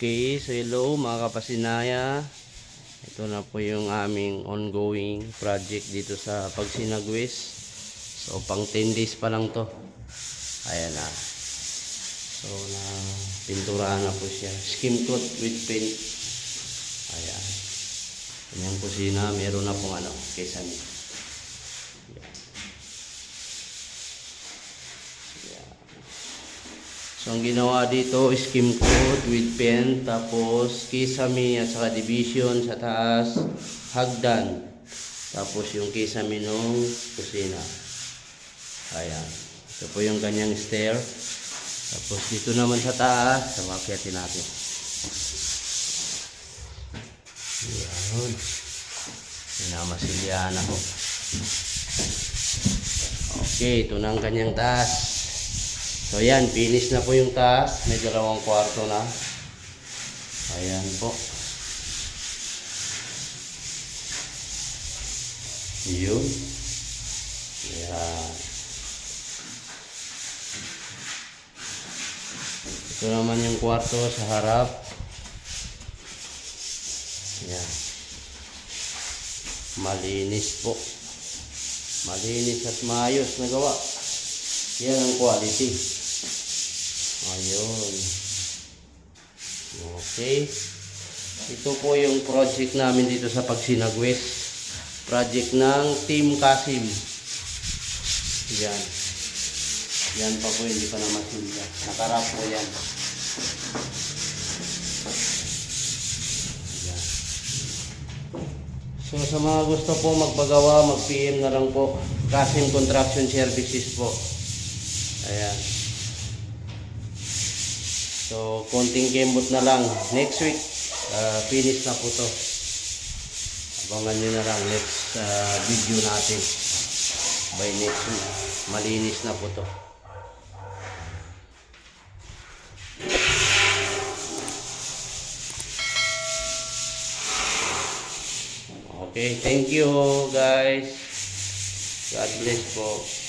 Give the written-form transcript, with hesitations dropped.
Okay, so hello mga kapasinaya. Ito na po yung aming ongoing project dito sa Pagsinagwis. So pang 10 days pa lang to. Ayan na. So na pinturahan na po siya. Skim coat with paint. Ayan. Kanyang kusina, meron na pong kesame. So ang ginawa dito, skim coat with pen, tapos kisame at saka division sa taas, hagdan. Tapos yung kisame nung kusina. Ayan. Ito po yung kanyang stair. Tapos dito naman sa taas, samakyatin natin. Ayan. Pinamasilyahan ako. Okay, ito na ang kanyang taas. So yan, finish na po yung taas. May 2 kwarto na. Ayan po. Yun. Ayan. Ito naman yung kwarto sa harap. Ayan. Malinis po. Malinis at maayos na gawa. Yan ang quality. Ayun. Okay. Ito po yung project namin dito sa Pagsinagwis. Project ng Team Kasim. Yan. Yan pa po, hindi pa na masilya. Nakarap po yan. Yan. So sa mga gusto po magpagawa, mag-PM na lang po. Kasim Construction Services po. Ayan. So, konting kembot na lang. Next week, finish na po to. Abangan nyo na lang next video natin. By next week, malinis na po to. Okay, thank you guys. God bless po.